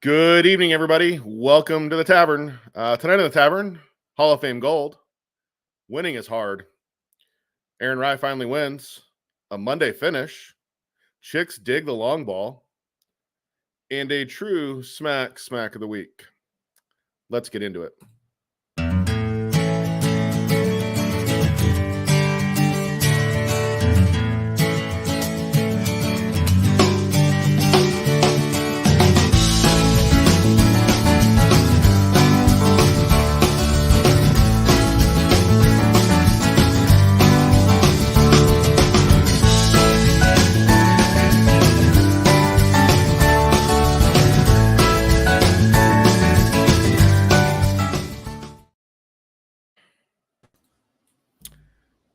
Good evening, everybody. Welcome to the Tavern. Tonight in the Tavern, Hall of Fame Gold. Winning is hard. Aaron Rye finally wins. A Monday finish. Chicks dig the long ball. And a true smack of the week. Let's get into it.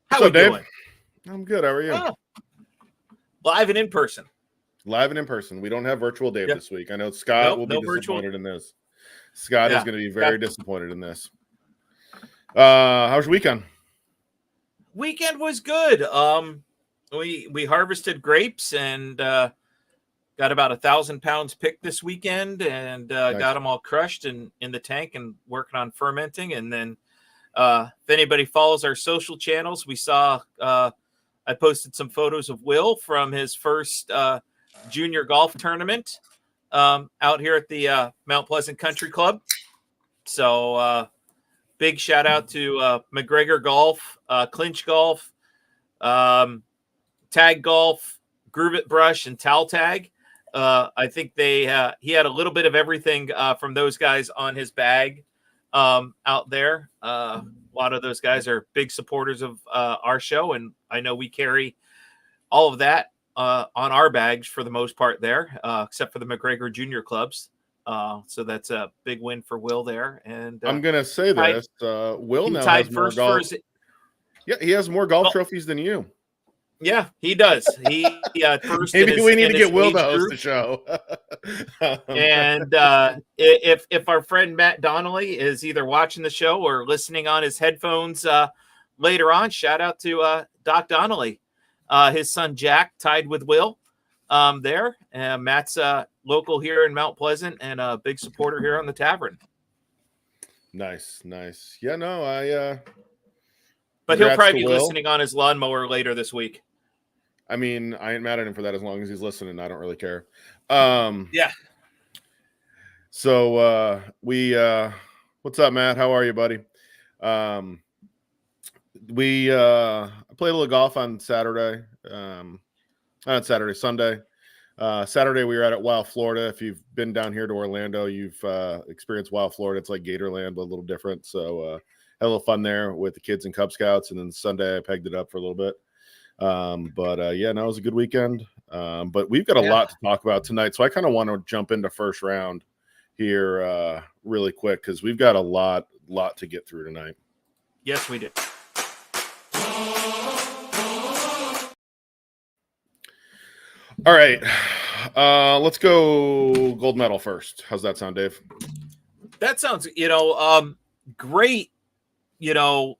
How What's up, Dave? doing? I'm good. How are you? Live and in person. Live and in person. We don't have virtual Dave this week. I know Scott will be disappointed in this. Scott is going to be very disappointed in this. How's your weekend? Weekend was good. We harvested grapes and got about 1,000 pounds picked this weekend, and Nice. got them all crushed and in the tank and working on fermenting. And then if anybody follows our social channels, we saw I posted some photos of Will from his first junior golf tournament out here at the Mount Pleasant Country Club. So big shout out to McGregor Golf, Clinch Golf, Tag Golf, Groove It Brush, and Towel Tag. I think he had a little bit of everything from those guys on his bag out there. A lot of those guys are big supporters of our show, and I know we carry all of that on our bags for the most part there, except for the McGregor Junior clubs. So that's a big win for Will there. And I'm going to say this. Will now has more golf. Yeah, he has more golf trophies than you. Yeah, he does. He first. Maybe we need to get Will to host the show. And if our friend Matt Donnelly is either watching the show or listening on his headphones later on, shout out to Doc Donnelly. His son Jack tied with Will there. Matt's local here in Mount Pleasant and a big supporter here on the Tavern. Nice. Yeah, no, but he'll probably be listening on his lawnmower later this week. I mean, I ain't mad at him for that as long as he's listening. I don't really care. Yeah. So what's up, Matt? How are you, buddy? We played a little golf on Saturday. Sunday. Saturday we were at Wild Florida. If you've been down here to Orlando, you've experienced Wild Florida. It's like Gatorland, but a little different. So had a little fun there with the kids and Cub Scouts. And then Sunday I pegged it up for a little bit. Yeah, no, it was a good weekend. But we've got a lot to talk about tonight. So I kind of want to jump into first round here really quick because we've got a lot to get through tonight. Yes, we do. All right. Let's go gold medal first. How's that sound, Dave? That sounds, great. Here's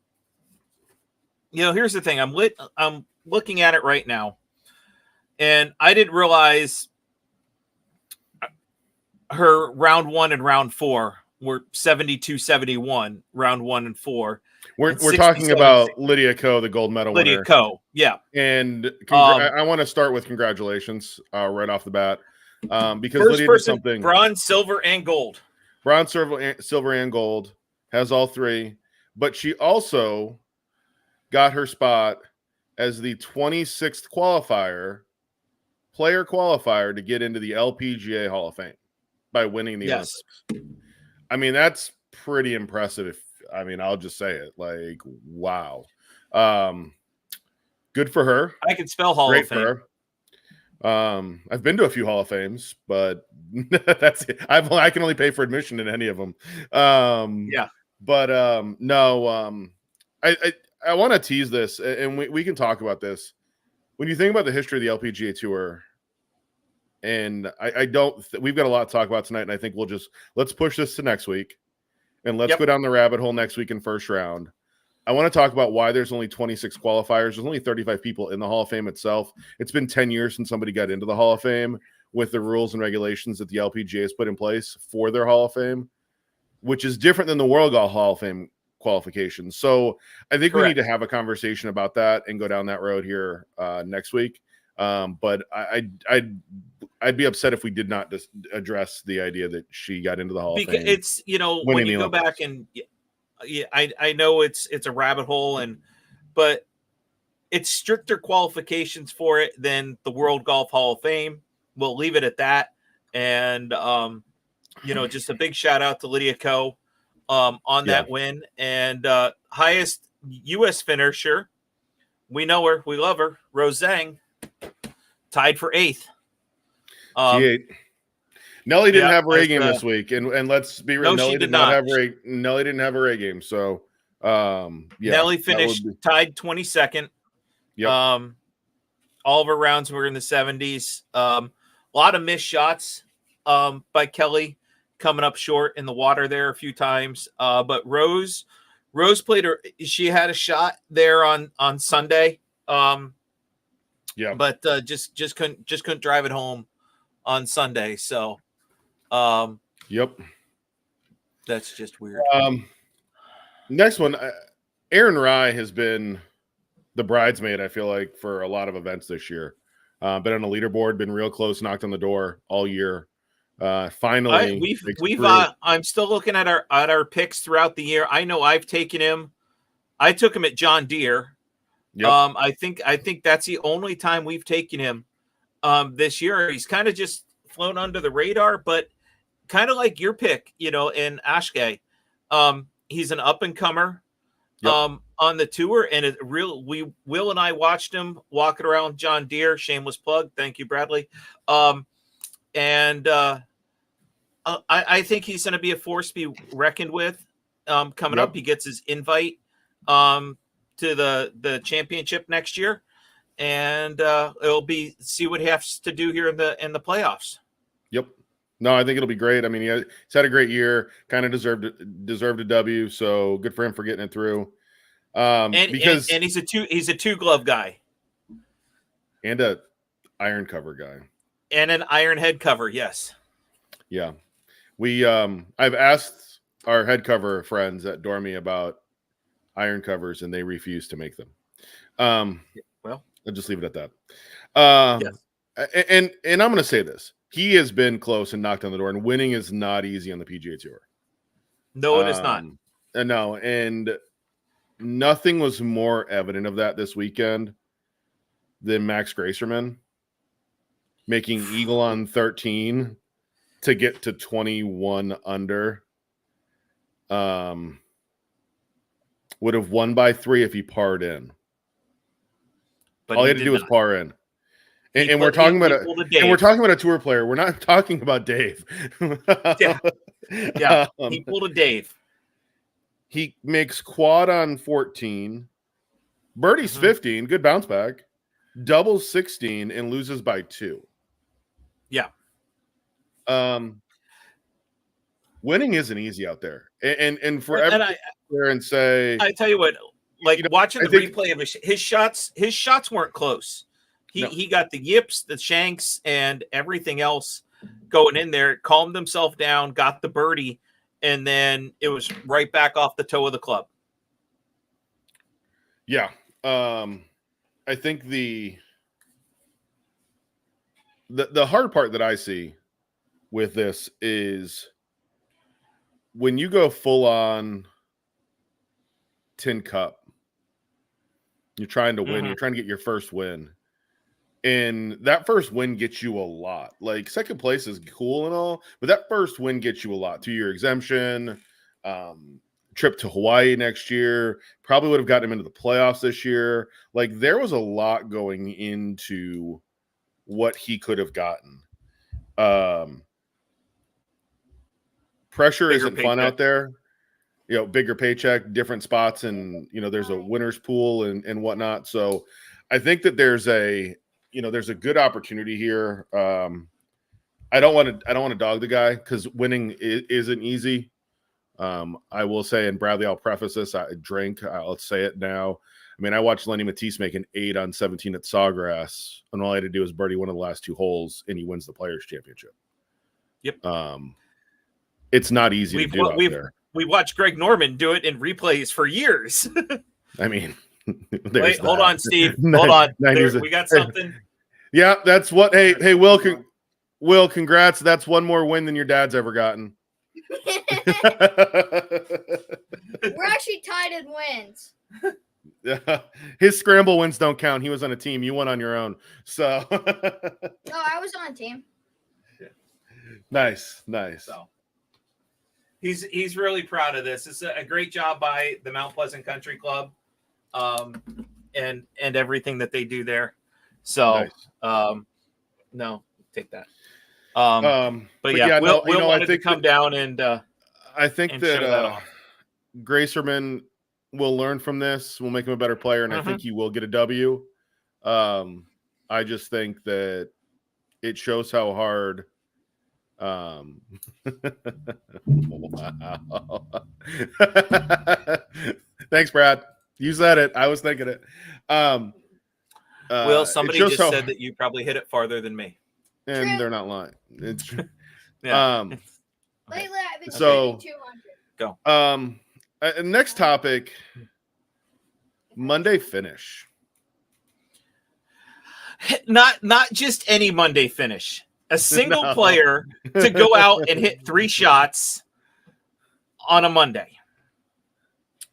the thing. I'm looking at it right now, and I didn't realize her round 1 and round 4 were 72-71, round 1 and 4. We're talking about Lydia Ko, the gold medal winner. Lydia Ko, yeah. And I want to start with congratulations right off the bat because Lydia did something. Bronze, silver, and gold. Bronze, silver, and gold. Has all three. But she also got her spot as the 26th player qualifier to get into the LPGA Hall of Fame by winning the Olympics. I mean, that's pretty impressive. I'll just say it. Like, wow. Good for her. I can spell Hall of Fame. For her. I've been to a few Hall of Fames, but that's it. I can only pay for admission in any of them. But no, I want to tease this, and we can talk about this. When you think about the history of the LPGA Tour, and we've got a lot to talk about tonight, and I think let's push this to next week, and let's go down the rabbit hole next week in first round. I want to talk about why there's only 26 qualifiers. There's only 35 people in the Hall of Fame itself. It's been 10 years since somebody got into the Hall of Fame. with the rules and regulations that the LPGA has put in place for their Hall of Fame, which is different than the World Golf Hall of Fame qualifications. So I think we need to have a conversation about that and go down that road here next week. But I'd be upset if we did not just address the idea that she got into the Hall of Fame. It's, when you go back and I know it's a rabbit hole, but it's stricter qualifications for it than the World Golf Hall of Fame. We'll leave it at that. And, just a big shout out to Lydia Ko on that win, and highest U.S. finisher. We know her. We love her. Rose Zhang tied for 8th. Nelly didn't have her A game this week, and let's be real. No, Nelly did not have her. Nelly didn't have her A game. So, Nelly finished tied 22nd. Yep. All of her rounds were in the 70s. A lot of missed shots by Kelly, coming up short in the water there a few times. But Rose played her. She had a shot there on Sunday. But just couldn't drive it home on Sunday. So, yep, that's just weird. Next one, Aaron Rye has been the bridesmaid, I feel like, for a lot of events this year. Been on a leaderboard, been real close, knocked on the door all year. Finally, I'm still looking at our picks throughout the year. I know I've taken him. I took him at John Deere. Yep. I think that's the only time we've taken him this year. He's kind of just flown under the radar, but kind of like your pick, in Ashke. He's an up and comer. Yep. On the tour, and Will and I watched him walking around John Deere. Shameless plug. Thank you, Bradley. I think he's going to be a force to be reckoned with coming up. He gets his invite to the championship next year, and it'll be see what he has to do here in the playoffs. Yep. No, I think it'll be great. I mean, he's had a great year. Kind of deserved a W. So good for him for getting it through. Because he's a two glove guy and a iron cover guy and an iron head cover. Yes. Yeah. I've asked our head cover friends at Dormy about iron covers, and they refuse to make them. Well, I'll just leave it at that. Yes. And I'm going to say this. He has been close and knocked on the door, and winning is not easy on the PGA Tour. No, it is not. No. And nothing was more evident of that this weekend than Max Gracerman making eagle on 13 to get to 21 under. Would have won by 3 if he parred in. But all he had to do was par in. And we're talking about a tour player. We're not talking about Dave. Yeah. He pulled a Dave. He makes quad on 14, birdies 15, good bounce back, doubles 16, and loses by 2. Yeah. Winning isn't easy out there, and for everyone there and say, I tell you what, watching the replay of his shots weren't close. He got the yips, the shanks, and everything else going in there. Calmed himself down, got the birdie. And then it was right back off the toe of the club. Yeah. I think the hard part that I see with this is when you go full on tin cup, you're trying to win, you're trying to get your first win. And that first win gets you a lot. Like, second place is cool and all, but that first win gets you a lot. 2-year exemption, trip to Hawaii next year, probably would have gotten him into the playoffs this year. Like, there was a lot going into what he could have gotten. Pressure isn't fun out there. Bigger paycheck, different spots, and there's a winner's pool and whatnot. So I think that there's a good opportunity here. I don't want to dog the guy because winning isn't easy. I will say, and Bradley, I'll preface this: I drink. I'll say it now. I mean, I watched Lenny Matisse make an 8 on 17 at Sawgrass, and all I had to do was birdie one of the last 2 holes, and he wins the Players Championship. Yep. It's not easy to do out there. We watched Greg Norman do it in replays for years. I mean, wait, hold on, Steve. Hold on. We got something. Yeah, that's what. Hey, Will, congrats. That's one more win than your dad's ever gotten. We're actually tied in wins. His scramble wins don't count. He was on a team. You went on your own. So no, I was on a team. Nice. So he's really proud of this. It's a great job by the Mount Pleasant Country Club, and everything that they do there. So nice. No, take that. But yeah, Will wanted to come down and I think that Gracerman will learn from this. Will make him a better player, and I think he will get a W. I just think that it shows how hard. Wow. Thanks, Brad. You said it. I was thinking it. Will, somebody just said that you probably hit it farther than me. And they're not lying. It's true. Yeah. Lately, I've been So, 200. Go. Next topic, Monday finish. Not just any Monday finish. A single player to go out and hit 3 shots on a Monday.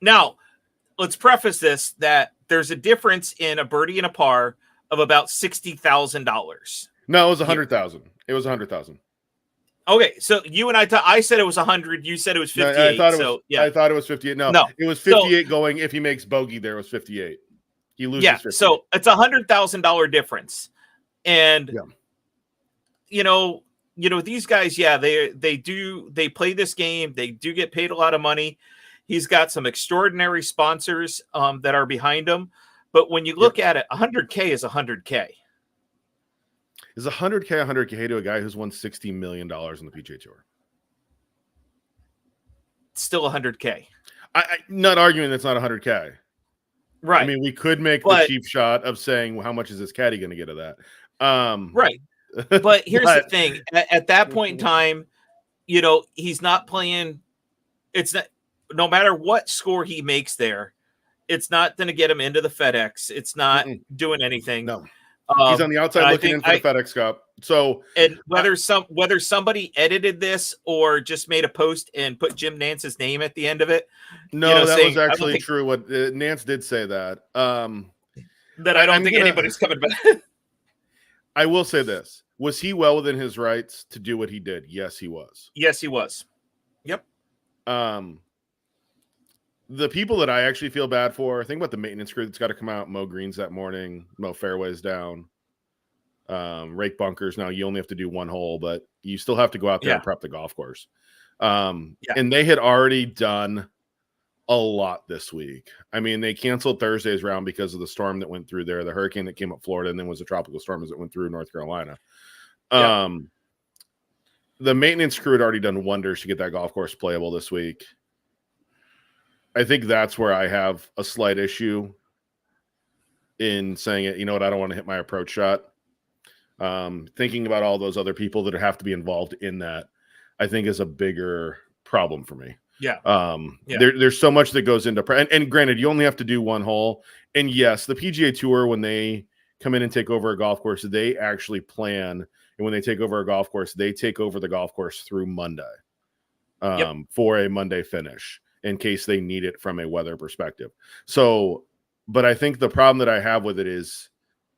Now, let's preface this that there's a difference in a birdie and a par of about $60,000. No, it was 100,000. It was 100,000. Okay, so you and I said it was 100. You said it was 58. No, I thought it was 58. No, it was 58 going. If he makes bogey, there was 58. He loses. Yeah, 58. So it's $100,000 difference, and you know, these guys. Yeah, they play this game. They do get paid a lot of money. He's got some extraordinary sponsors that are behind him. But when you look at it, 100K is 100K. Is 100K to a guy who's won $60 million on the PGA Tour? Still 100K. I'm not arguing that's not 100K. Right. I mean, we could make the cheap shot of saying, well, how much is this caddy going to get of that? Right. But here's the thing. At that point in time, he's not playing. It's not, no matter what score he makes there, it's not going to get him into the FedEx. It's not doing anything. No. He's on the outside looking in for the FedEx Cup. So, and whether somebody edited this or just made a post and put Jim Nance's name at the end of it. No, that was actually true. What Nance did say that. That I don't think anybody's coming back. I will say this: was he well within his rights to do what he did? Yes, he was. Yes, he was. Yep. The people that I actually feel bad for, think about the maintenance crew that's got to come out, mow greens that morning, mow fairways down, rake bunkers. Now you only have to do 1 hole, but you still have to go out there and prep the golf course. And they had already done a lot this week. I mean, they canceled Thursday's round because of the storm that went through there, the hurricane that came up Florida, and then was a tropical storm as it went through North Carolina. The maintenance crew had already done wonders to get that golf course playable this week. I think that's where I have a slight issue in saying it. You know what? I don't want to hit my approach shot. Thinking about all those other people that have to be involved in that, I think is a bigger problem for me. There's so much that goes into and granted, you only have to do 1 hole. And yes, the PGA Tour, when they come in and take over a golf course, they actually plan. And when they take over a golf course, they take over the golf course through Monday for a Monday finish, in case they need it from a weather perspective. So, but I think the problem that I have with it is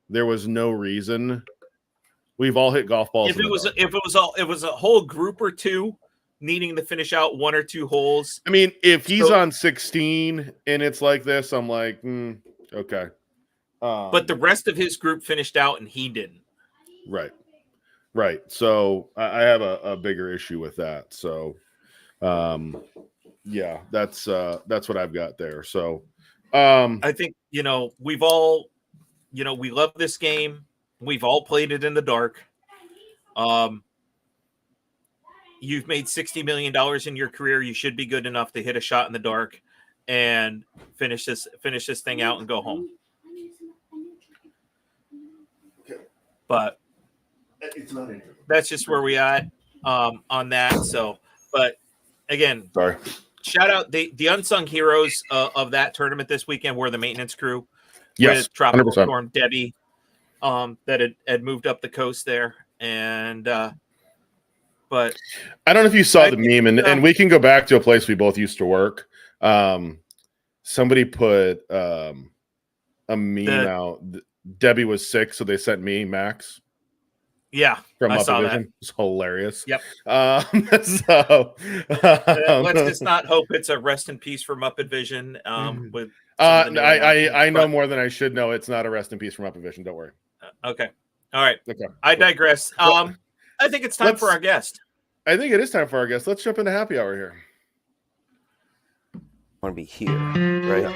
there was no reason. We've all hit golf balls. If it was a whole group or two needing to finish out 1 or 2 holes. I mean, if he's on 16 and it's like this, I'm like, okay. But the rest of his group finished out and he didn't. Right. So I have a bigger issue with that. So, yeah, that's what I've got there. So, I think, we've all, we love this game. We've all played it in the dark. You've made $60 million in your career. You should be good enough to hit a shot in the dark. and finish this thing out and go home. But that's just where we at on that. So, but again, sorry. Shout out the unsung heroes of that tournament this weekend were the maintenance crew. Yes, with Tropical 100%. Storm Debbie, that had moved up the coast there, and but I don't know if you saw the meme, and we can go back to a place we both used to work. Somebody put a meme out. Debbie was sick, so they sent me Max. Yeah, from I Up saw Division. that. It's hilarious. Yep. Let's just not hope it's a rest in peace from Up Division. With I know more than I should know. It's not a rest in peace from Up Division. Don't worry. Okay. All right. Okay. I digress. I think it's time for our guest. I think it is time for our guest. Let's jump into happy hour here. I want to be here, right?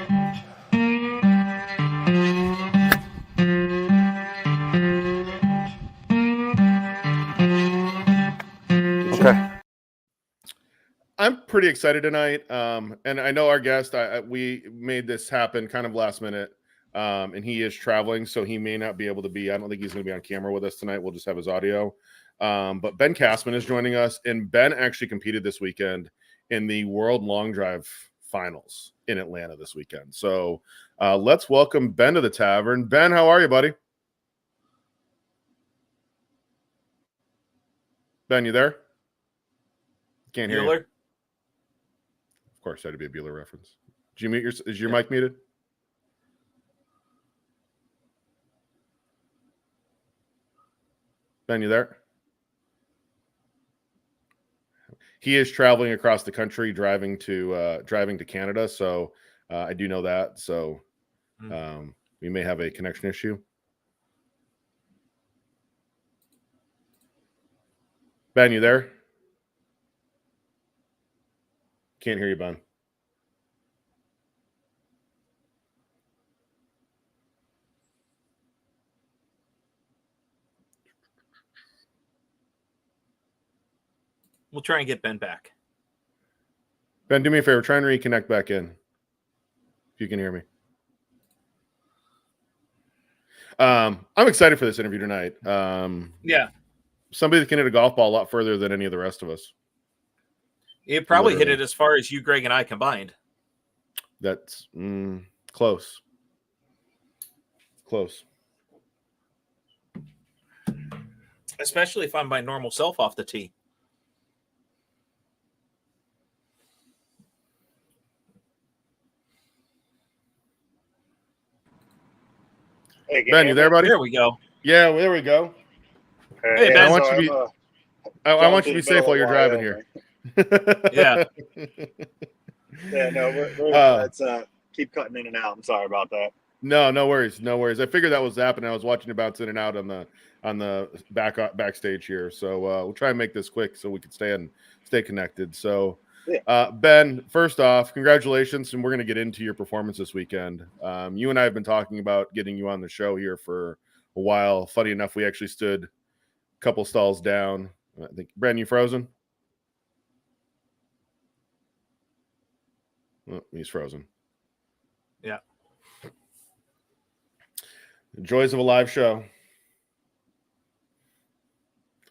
Okay. I'm pretty excited tonight, and I know our guest. We made this happen kind of last minute, and he is traveling, so he may not be able to be. I don't think he's going to be on camera with us tonight. We'll just have his audio. But Ben Kassman is joining us, and Ben actually competed this weekend in the World Long Drive Finals in Atlanta this weekend. So let's welcome Ben to the Tavern. Ben, how are you, buddy? Ben, you there? Can't hear you. Of course, that'd be a Bueller reference. Did you mute is your mic muted? Ben, you there? He is traveling across the country, driving to Canada. So I do know that. So we may have a connection issue. Ben, you there? Can't hear you, Ben. We'll try and get Ben back. Ben, do me a favor. Try and reconnect back in. If you can hear me. I'm excited for this interview tonight. Yeah. Somebody that can hit a golf ball a lot further than any of the rest of us. It probably hit it as far as you, Greg, and I combined. That's close. Close. Especially if I'm by normal self off the tee. Hey, Ben, you there, buddy? There we go. Yeah, there we go. Hey, Ben. I want you to be safe while you're driving here. Yeah. Yeah, no, let's keep cutting in and out. I'm sorry about that. No worries. I figured that was happening. I was watching you bounce in and out on the backstage here. So we'll try and make this quick so we can stay connected. So Ben, first off, congratulations, and we're going to get into your performance this weekend. You and I have been talking about getting you on the show here for a while. Funny enough, we actually stood a couple stalls down. I think, Brandon, you frozen? Oh, he's frozen. Yeah. The joys of a live show.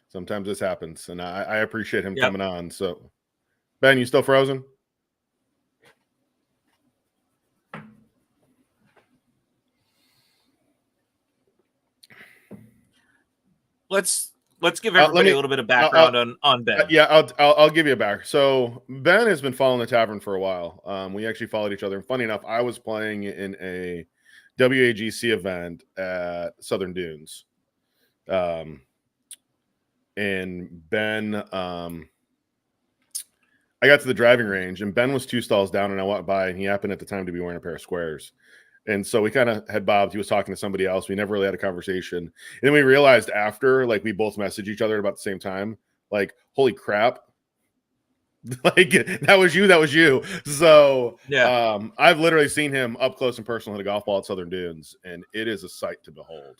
Sometimes this happens, and I appreciate him coming on. So, Ben, you still frozen? Let's give everybody a little bit of background on Ben. Yeah, I'll give you a back. So Ben has been following the Tavern for a while. We actually followed each other. And funny enough, I was playing in a WAGC event at Southern Dunes. And Ben, I got to the driving range, and Ben was 2 stalls down, and I walked by, and he happened at the time to be wearing a pair of squares. And so we kind of had bobbed. He was talking to somebody else. We never really had a conversation. And then we realized after, like, we both messaged each other about the same time, like, holy crap. Like, that was you. So I've literally seen him up close and personal hit a golf ball at Southern Dunes, and it is a sight to behold.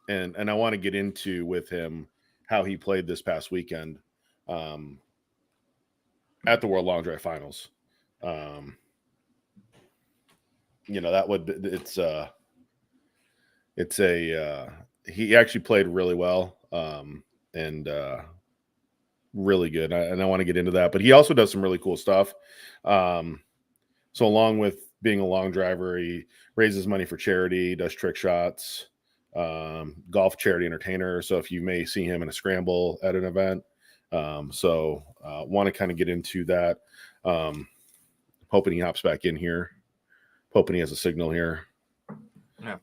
And I want to get into with him how he played this past weekend at the World Long Drive Finals. That would he actually played really well, and really good. And I want to get into that, but he also does some really cool stuff. So along with being a long driver, he raises money for charity, does trick shots, golf charity entertainer. So if you may see him in a scramble at an event, want to kind of get into that. Hoping he hops back in here. Hoping he has a signal here. Yeah.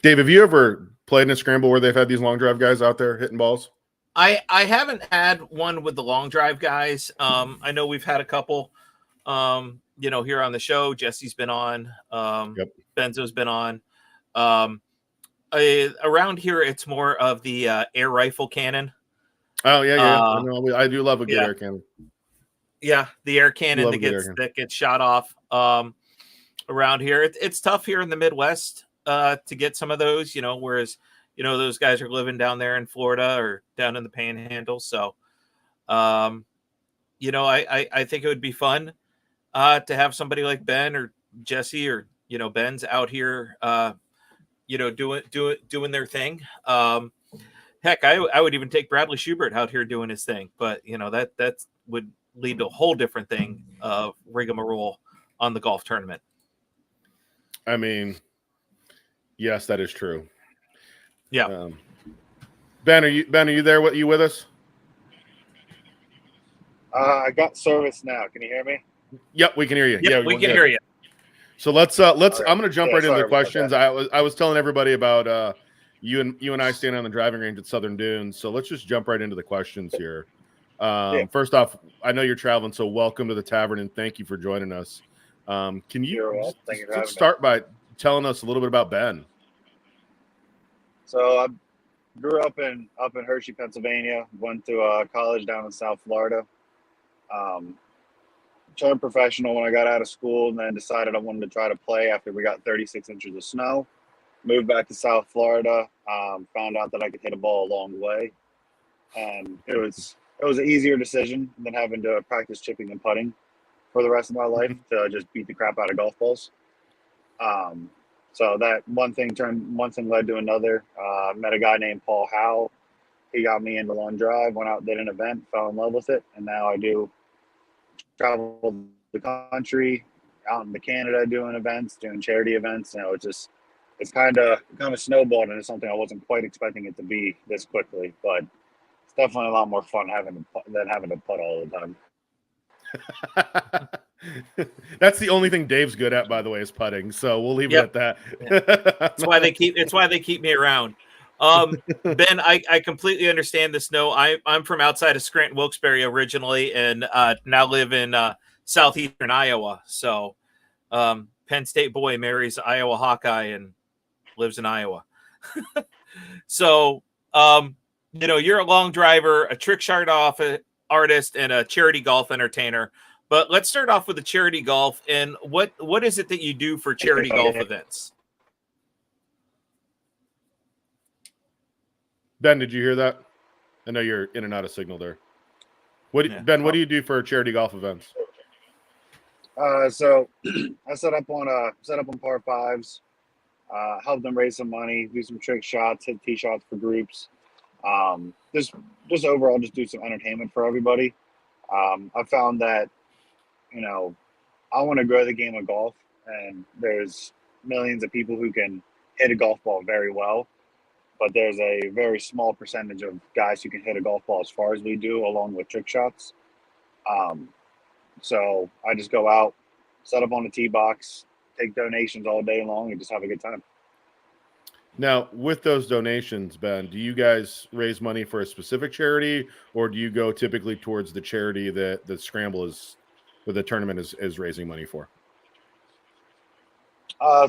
Dave, have you ever played in a scramble where they've had these long drive guys out there hitting balls? I haven't had one with the long drive guys. I know we've had a couple, here on the show. Jesse's been on. Yep. Benzo's been on. Around here, it's more of the air rifle cannon. Oh yeah. I know. I do love a good air cannon. Yeah, the air cannon that gets shot off. Around here, it's tough here in the Midwest to get some of those. Whereas those guys are living down there in Florida or down in the Panhandle. So, I think it would be fun to have somebody like Ben or Jesse or Ben's out here, doing their thing. Heck, I would even take Bradley Schubert out here doing his thing, but that would lead to a whole different thing of rigmarole on the golf tournament. I mean, yes, that is true. Yeah. Ben, are you there? What, you with us? I got service now. Can you hear me? Yep, we can hear you. Yep, we can hear you. So let's right. I'm going to jump right into the questions. I was telling everybody about you and I standing on the driving range at Southern Dunes. So let's just jump right into the questions here. First off, I know you're traveling, so welcome to the Tavern and thank you for joining us. Can you start by telling us a little bit about Ben? So I grew up in Hershey, Pennsylvania. Went to college down in South Florida. Turned professional when I got out of school, and then decided I wanted to try to play after we got 36 inches of snow. Moved back to South Florida. Found out that I could hit a ball a long way, and it was an easier decision than having to practice chipping and putting for the rest of my life to just beat the crap out of golf balls. So that one thing led to another. Met a guy named Paul Howe. He got me into long drive, went out, did an event, fell in love with it. And now I do travel the country, out into Canada, doing events, doing charity events. It's kind of snowballed into something I wasn't quite expecting it to be this quickly, but it's definitely a lot more fun than having to putt all the time. That's the only thing Dave's good at, by the way, is putting. So we'll leave it at that. It's why they keep me around. Ben, I completely understand the snow. I'm from outside of Scranton, Wilkes-Barre originally, and now live in southeastern Iowa. So Penn State boy marries Iowa Hawkeye and lives in Iowa. So you're a long driver, a trick shot off artist, and a charity golf entertainer. But let's start off with the charity golf. And what is it that you do for charity golf events? Ben, did you hear that? I know you're in and out of signel there. Ben, what do you do for charity golf events? So I set up on par fives, help them raise some money, do some trick shots, hit tee shots for groups. Just overall, just do some entertainment for everybody. I found that, I want to grow the game of golf, and there's millions of people who can hit a golf ball very well, but there's a very small percentage of guys who can hit a golf ball as far as we do, along with trick shots. So I just go out, set up on the tee box, take donations all day long, and just have a good time. Now, with those donations, Ben, do you guys raise money for a specific charity, or do you go typically towards the charity that the scramble is, or the tournament is raising money for?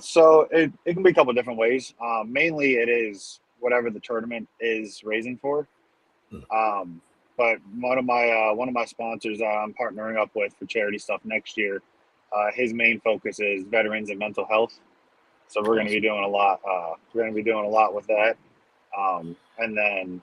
So it can be a couple different ways. Mainly it is whatever the tournament is raising for. But one of my sponsors I'm partnering up with for charity stuff next year, his main focus is veterans and mental health. So we're going to be doing a lot. We're going to be doing a lot with that. And then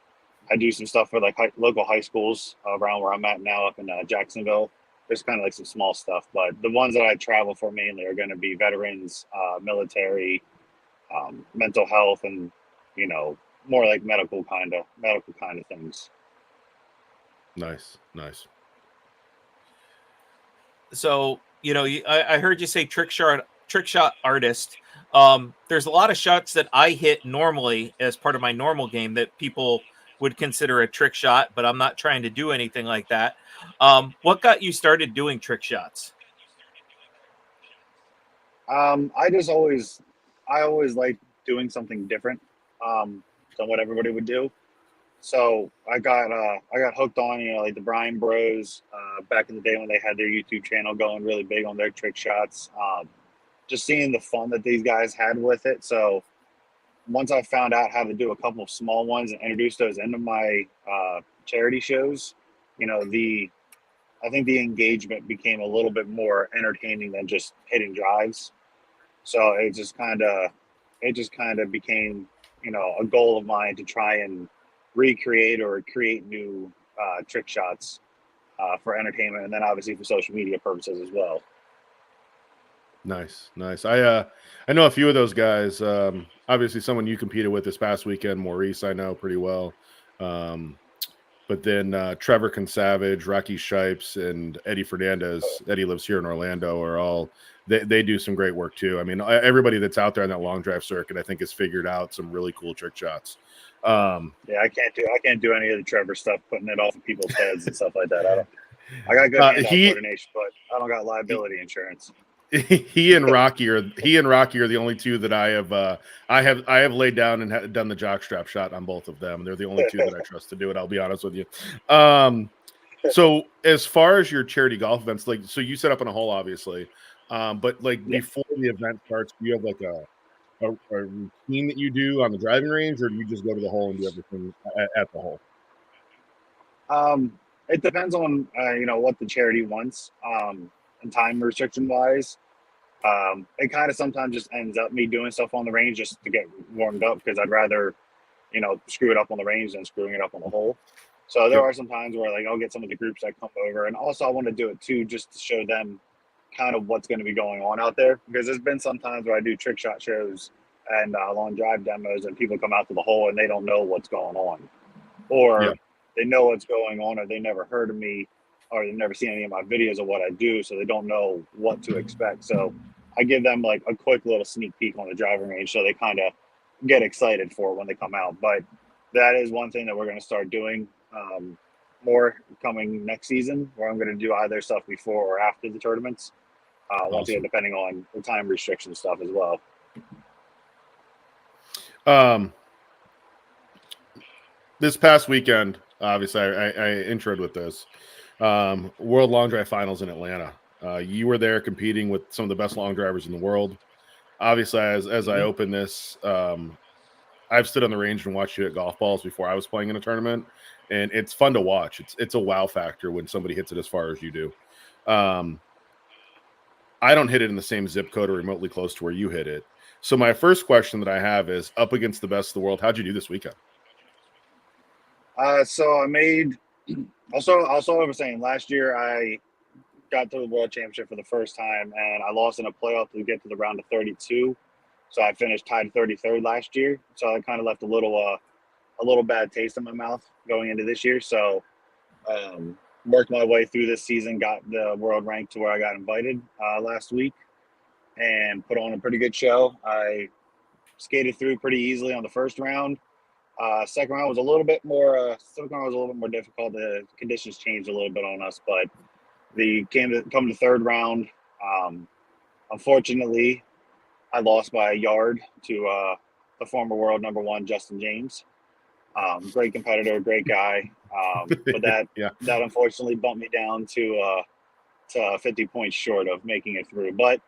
I do some stuff for like local high schools around where I'm at now, up in Jacksonville. There's kind of like some small stuff, but the ones that I travel for mainly are going to be veterans, military, mental health, and more like medical kind of things. Nice. So I heard you say trick shot artist. There's a lot of shots that I hit normally as part of my normal game that people would consider a trick shot, but I'm not trying to do anything like that. What got you started doing trick shots? I always like doing something different than what everybody would do. So I got hooked on like the Brian Bros back in the day when they had their YouTube channel going really big on their trick shots. Just seeing the fun that these guys had with it. So once I found out how to do a couple of small ones and introduce those into my charity shows, I think the engagement became a little bit more entertaining than just hitting drives. So it just kind of became, a goal of mine to try and recreate or create new trick shots for entertainment, and then obviously for social media purposes as well. Nice. I know a few of those guys. Obviously, someone you competed with this past weekend, Maurice, I know pretty well. But then Trevor Consavage, Rocky Shipes, and Eddie Fernandez. Eddie lives here in Orlando. Are all they do some great work too. I mean, everybody that's out there on that long drive circuit, I think, has figured out some really cool trick shots. Yeah, I can't do any of the Trevor stuff, putting it off of people's heads and stuff like that. I got good hand-eye coordination, but I don't got liability insurance. He and Rocky are the only two that I have laid down and done the jockstrap shot on both of them. They're the only two that I trust to do it. I'll be honest with you. So as far as your charity golf events, like, so you set up on a hole, obviously, but like before the event starts, do you have like a routine that you do on the driving range, or do you just go to the hole and do everything at the hole? It depends on what the charity wants, and time restriction wise. It kind of sometimes just ends up me doing stuff on the range just to get warmed up, because I'd rather screw it up on the range than screwing it up on the hole. So there are some times where like I'll get some of the groups that come over, and also I want to do it too just to show them kind of what's going to be going on out there, because there's been some times where I do trick shot shows and long drive demos, and people come out to the hole and they don't know what's going on, or they know what's going on, or they never heard of me, or they've never seen any of my videos of what I do, so they don't know what to expect. So I give them like a quick little sneak peek on the driving range, so they kind of get excited for it when they come out. But that is one thing that we're going to start doing more coming next season, where I'm going to do either stuff before or after the tournaments. Once again, depending on the time restriction stuff as well. This past weekend, obviously, I introed with this World Long Drive Finals in Atlanta. You were there competing with some of the best long drivers in the world. Obviously, as I open this, I've stood on the range and watched you hit golf balls before I was playing in a tournament, and it's fun to watch. It's a wow factor when somebody hits it as far as you do. I don't hit it in the same zip code or remotely close to where you hit it. So my first question that I have is, up against the best of the world, how'd you do this weekend? So I made also I was saying last year I got to the World Championship for the first time, and I lost in a playoff to get to the round of 32. So I finished tied 33rd last year. So I kind of left a little bad taste in my mouth going into this year. So worked my way through this season, got the world rank to where I got invited last week, and put on a pretty good show. I skated through pretty easily on the first round. Second round was a little bit more difficult. The conditions changed a little bit on us, but come to third round. Unfortunately, I lost by a yard to the former world number one, Justin James. Great competitor, great guy. But that unfortunately bumped me down to 50 points short of making it through. But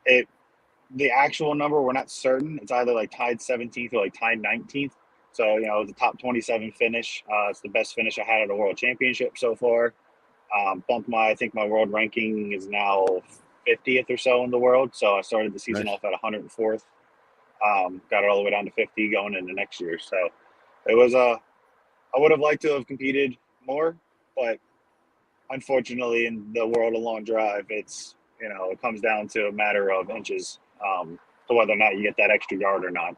the actual number, we're not certain. It's either like tied 17th or like tied 19th. So, it was a top 27 finish. It's the best finish I had at a world championship so far. I think my world ranking is now 50th or so in the world. So I started the season off at 104th. Got it all the way down to 50 going into next year. So it was a I would have liked to have competed more, but unfortunately, in the world of long drive, it's it comes down to a matter of inches to whether or not you get that extra yard or not.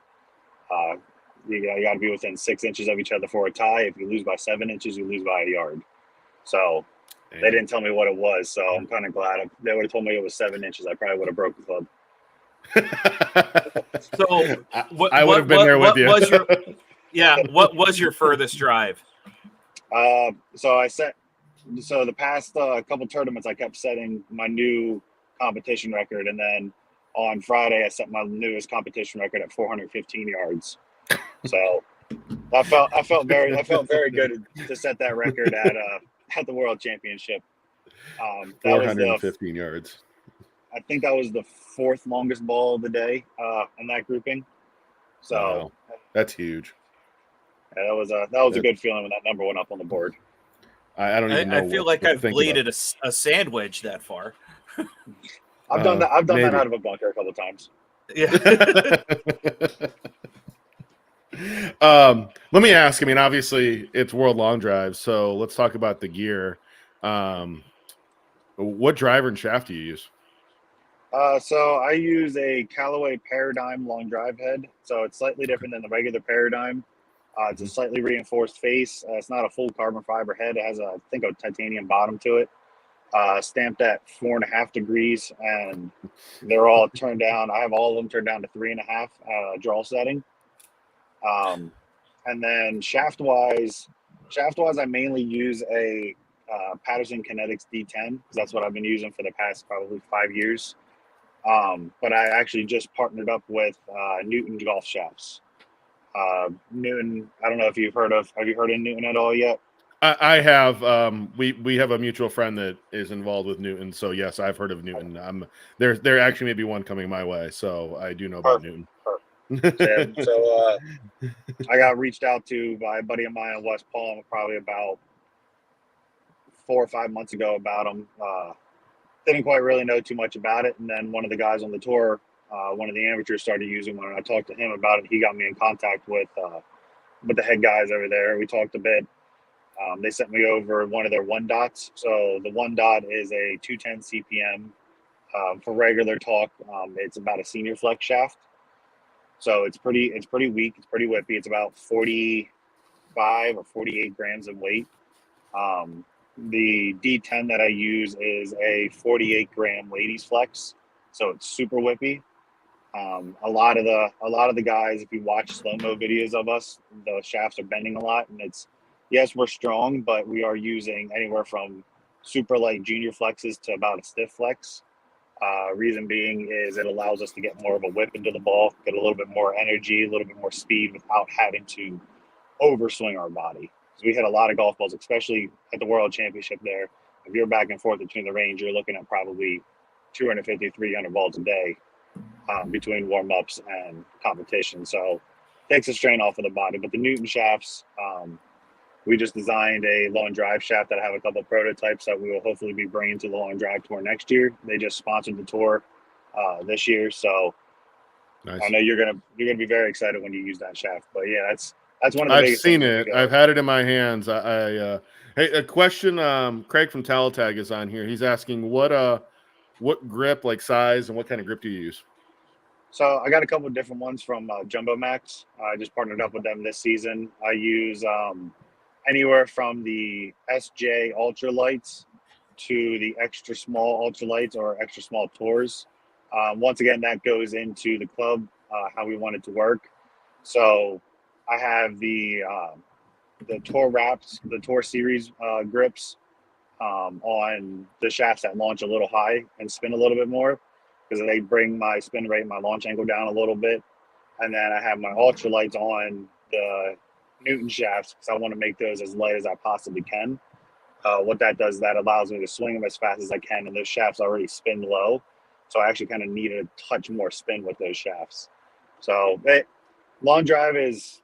You got to be within 6 inches of each other for a tie. If you lose by 7 inches, you lose by a yard. So they didn't tell me what it was. So I'm kind of glad. If they would have told me it was 7 inches, I probably would have broke the club. So I would have been there with you. What was your furthest drive? So the past couple tournaments, I kept setting my new competition record, and then on Friday, I set my newest competition record at 415 yards. So that felt very good to set that record at the World Championship. 415 yards. I think that was the 4th longest ball of the day in that grouping. So wow. That's huge. Yeah, that was a good feeling when that number went up on the board. I don't even know. I feel like I've bladed a sandwich that far. I've done that. I've done that out of a bunker a couple of times. Yeah. Let me ask. I mean, obviously, it's World Long Drive, so let's talk about the gear. What driver and shaft do you use? So I use a Callaway Paradigm long drive head. So it's slightly different than the regular Paradigm. It's a slightly reinforced face. It's not a full carbon fiber head. It has I think a titanium bottom to it. Stamped at 4.5 degrees, and they're all turned down. I have all of them turned down to 3.5 draw setting. And then shaft wise, I mainly use a Patterson Kinetics D10 because that's what I've been using for the past probably 5 years. But I actually just partnered up with Newton golf shafts. Newton, I don't know if have you heard of Newton at all yet? I have. We have a mutual friend that is involved with Newton, so yes, I've heard of Newton. There actually may be one coming my way, so I do know about Newton. So I got reached out to by a buddy of mine in West Palm probably about 4 or 5 months ago about them. Didn't quite really know too much about it, and then one of the guys on the tour, one of the amateurs, started using one, and I talked to him about it. He got me in contact with the head guys over there. We talked a bit. They sent me over one of their 1-dots. So the 1-dot is a 210 CPM. For regular talk, it's about a senior flex shaft. So it's pretty weak. It's pretty whippy. It's about 45 or 48 grams of weight. The D10 that I use is a 48 gram ladies flex. So it's super whippy. A lot of the guys, if you watch slow-mo videos of us, the shafts are bending a lot, and yes, we're strong, but we are using anywhere from super light junior flexes to about a stiff flex. Reason being is it allows us to get more of a whip into the ball, get a little bit more energy, a little bit more speed without having to overswing our body. So we hit a lot of golf balls, especially at the World Championship there. If you're back and forth between the range, you're looking at probably 250, 300 balls a day between warm-ups and competition. So it takes a strain off of the body. But the Newton shafts, we just designed a long drive shaft that I have a couple of prototypes that we will hopefully be bringing to the long drive tour next year. They just sponsored the tour this year, so nice. I know you're gonna be very excited when you use that shaft. But yeah, that's one of the biggest things. I've seen it. I've had it in my hands. Hey, a question. Craig from Talatag is on here. He's asking what grip, like size, and what kind of grip do you use? So I got a couple of different ones from Jumbo Max. I just partnered up with them this season. I use anywhere from the SJ ultralights to the extra small ultralights or extra small tours. Once again, that goes into the club, how we want it to work. So I have the tour wraps, the tour series grips on the shafts that launch a little high and spin a little bit more because they bring my spin rate, my launch angle down a little bit. And then I have my ultralights on the Newton shafts because I want to make those as light as I possibly can. What that does is that allows me to swing them as fast as I can, and those shafts already spin low. So I actually kind of need a touch more spin with those shafts. So long drive is,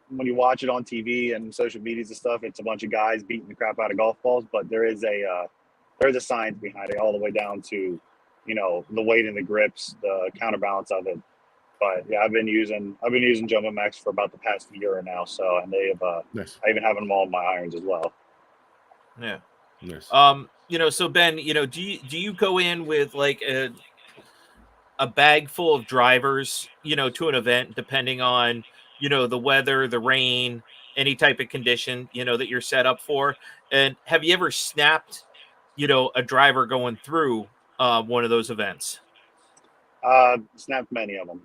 when you watch it on TV and social medias and stuff, it's a bunch of guys beating the crap out of golf balls, but there is a science behind it all the way down to, the weight in the grips, the counterbalance of it. But yeah, I've been using Jumbo Max for about the past year now. So, and they have Nice. I even have them all in my irons as well. Yeah. Nice. So Ben, do you go in with like a bag full of drivers, to an event, depending on, the weather, the rain, any type of condition, that you're set up for? And have you ever snapped, a driver going through one of those events? Snapped many of them.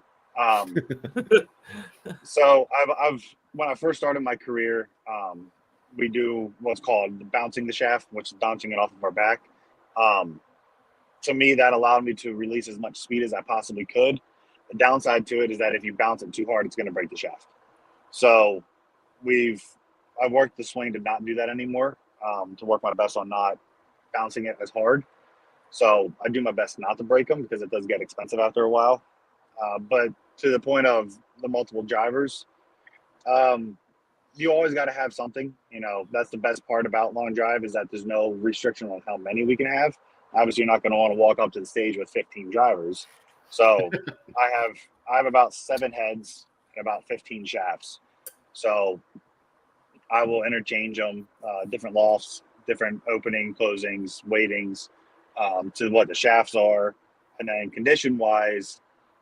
So I've when I first started my career, we do what's called bouncing the shaft, which is bouncing it off of our back. To me, that allowed me to release as much speed as I possibly could. The downside to it is that if you bounce it too hard, it's going to break the shaft. So I've worked the swing to not do that anymore, to work my best on not bouncing it as hard. So I do my best not to break them because it does get expensive after a while. But to the point of the multiple drivers, you always got to have something. That's the best part about long drive is that there's no restriction on how many we can have. Obviously, you're not going to want to walk up to the stage with 15 drivers. So I have about 7 heads and about 15 shafts. So I will interchange them, different lofts, different opening, closings, weightings, to what the shafts are. And then condition wise,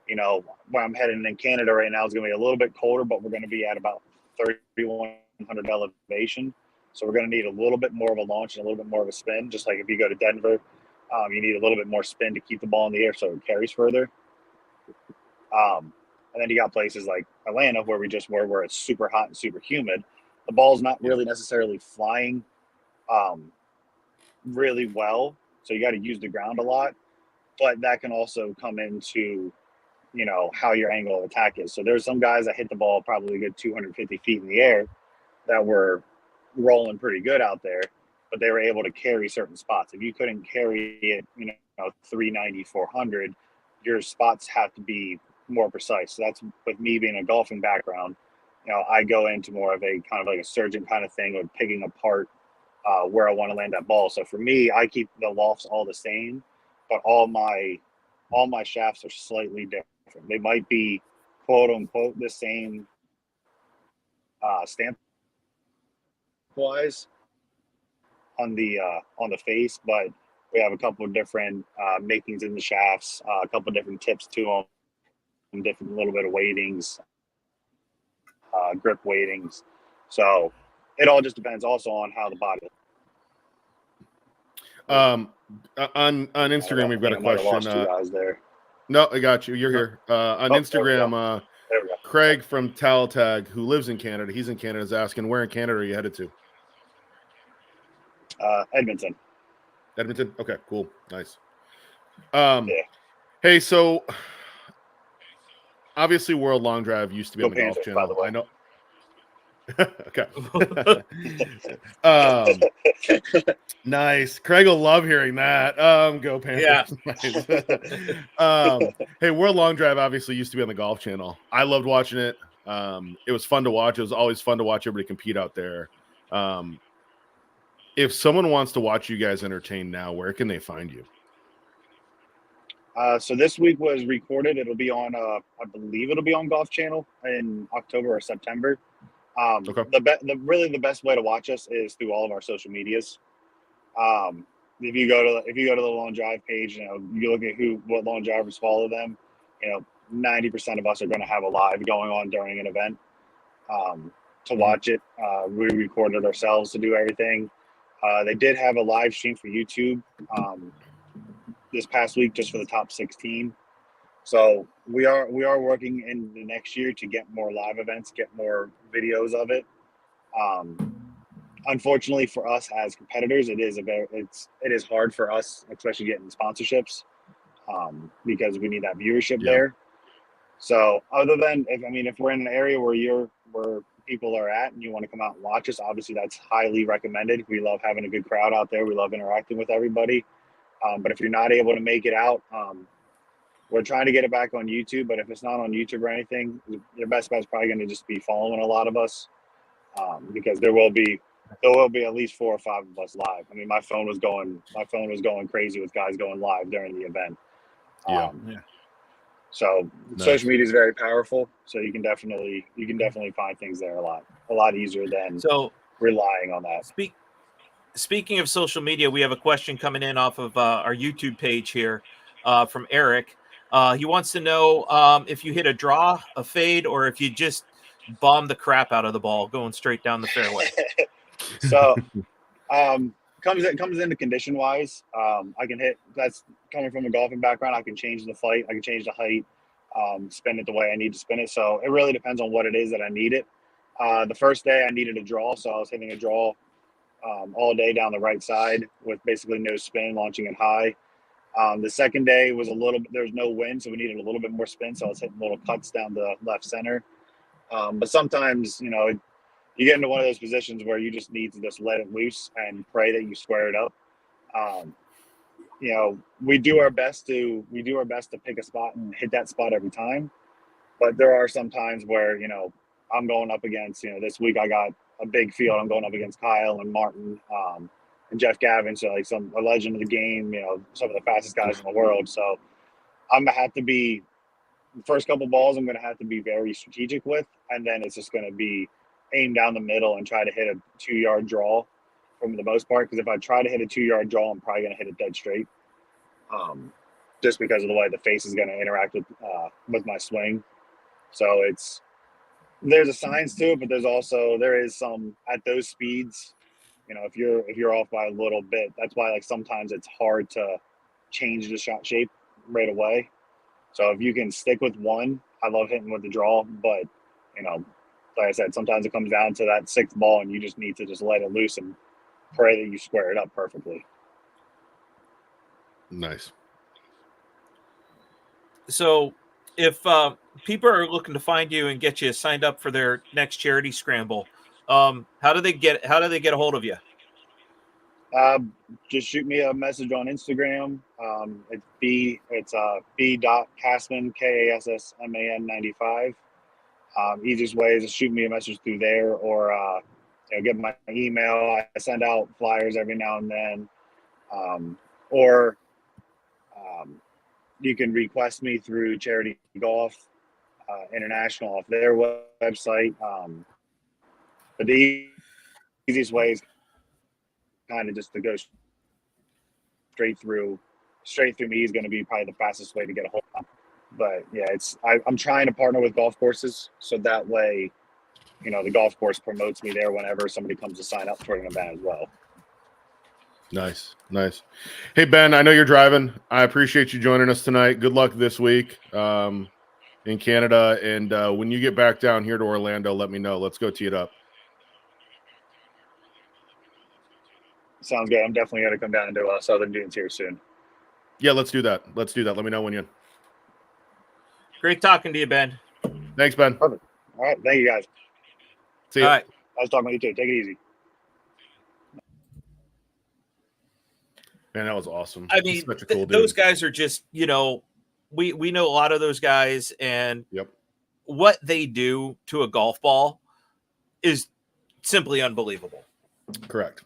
where I'm heading in Canada right now is going to be a little bit colder, but we're going to be at about 3,100 elevation. So we're going to need a little bit more of a launch and a little bit more of a spin. Just like if you go to Denver, you need a little bit more spin to keep the ball in the air so it carries further. And then you got places like Atlanta where we just were, where it's super hot and super humid. The ball's not really necessarily flying really well. So you got to use the ground a lot. But that can also come into, how your angle of attack is. So there's some guys that hit the ball probably a good 250 feet in the air that were rolling pretty good out there, but they were able to carry certain spots. If you couldn't carry it, 390, 400, your spots have to be more precise. So that's with me being a golfing background. I go into more of a kind of like a surgeon kind of thing of picking apart where I want to land that ball. So for me, I keep the lofts all the same, but all my shafts are slightly different. They might be quote unquote the same stamp wise on the face, but we have a couple of different makings in the shafts, a couple of different tips to them, different little bit of weightings, grip weightings. So it all just depends also on how the body. On Instagram, we've got a question. Lost you guys there. No, I got you. You're here. On Instagram, Craig from Taltag, who lives in Canada, he's in Canada, is asking, where in Canada are you headed to? Edmonton. Edmonton? Okay, cool. Nice. Yeah. Hey, so obviously World Long Drive used to be on the Panthers, Golf Channel. by the way. I know. Okay. Nice. Craig will love hearing that. Go Panthers. Yeah. Nice. Hey, World Long Drive obviously used to be on the Golf Channel. I loved watching it. It was fun to watch. It was always fun to watch everybody compete out there. If someone wants to watch you guys entertain now, where can they find you? So this week was recorded. It'll be on, I believe it'll be on Golf Channel in October or September. Okay. The best way to watch us is through all of our social medias. If you go to the Long Drive page, you look at what long drivers follow them. 90% of us are going to have a live going on during an event. To watch it, we recorded ourselves to do everything. They did have a live stream for YouTube this past week just for the top 16. So we are working in the next year to get more live events, get more videos of it. Unfortunately for us as competitors, it is hard for us, especially getting sponsorships, because we need that viewership there. So other than if we're in an area where people are at and you want to come out and watch us, obviously that's highly recommended. We love having a good crowd out there. We love interacting with everybody. But if you're not able to make it out, we're trying to get it back on YouTube. But if it's not on YouTube or anything, your best bet is probably going to just be following a lot of us, because there will be at least 4 or 5 of us live. My phone was going crazy with guys going live during the event. So Nice. social media is very powerful. So you can definitely find things there a lot easier than relying on that. Speaking of social media, we have a question coming in off of our YouTube page here from Eric. He wants to know if you hit a draw, a fade, or if you just bomb the crap out of the ball going straight down the fairway. So comes into condition wise. I can hit. That's coming from a golfing background. I can change the flight. I can change the height. Spin it the way I need to spin it. So it really depends on what it is that I need it. The first day I needed a draw, so I was hitting a draw all day down the right side with basically no spin, launching it high. The second day was there was no wind, so we needed a little bit more spin, so I was hitting little cuts down the left center. But sometimes, you get into one of those positions where you just need to just let it loose and pray that you square it up. We do our best to pick a spot and hit that spot every time. But there are some times where, I'm going up against, this week I got a big field. I'm going up against Kyle and Martin and Jeff Gavin. So like a legend of the game, some of the fastest guys in the world. So I'm going to have to be, the first couple balls I'm going to have to be very strategic with. And then it's just going to be aim down the middle and try to hit a 2-yard draw for the most part. Because if I try to hit a 2-yard draw, I'm probably going to hit it dead straight. Just because of the way the face is going to interact with my swing. So there's a science to it, but there is some at those speeds, if you're off by a little bit, that's why like sometimes it's hard to change the shot shape right away. So if you can stick with one, I love hitting with the draw, but like I said, sometimes it comes down to that 6th ball and you just need to just let it loose and pray that you square it up perfectly. Nice. So if people are looking to find you and get you signed up for their next charity scramble, how do they get a hold of you? Just shoot me a message on Instagram. It's b.kassman, Kassman 95. Easiest way is to shoot me a message through there, or get my email. I send out flyers every now and then, or you can request me through Charity Golf International off their website. But the easiest way is kind of just to go straight through me is going to be probably the fastest way to get a hold of. But yeah, I'm trying to partner with golf courses, so that way, the golf course promotes me there whenever somebody comes to sign up for an event as well. Nice. Hey, Ben, I know you're driving. I appreciate you joining us tonight. Good luck this week in Canada. And when you get back down here to Orlando, let me know. Let's go tee it up. Sounds good. I'm definitely going to come down to Southern Dunes here soon. Yeah, let's do that. Let me know when you. Great talking to you, Ben. Thanks, Ben. Perfect. All right. Thank you, guys. See you. All right. I was talking to you too. Take it easy. Man, that was awesome. I mean, such a cool dude. Those guys are just, we know a lot of those guys, and yep, what they do to a golf ball is simply unbelievable. Correct.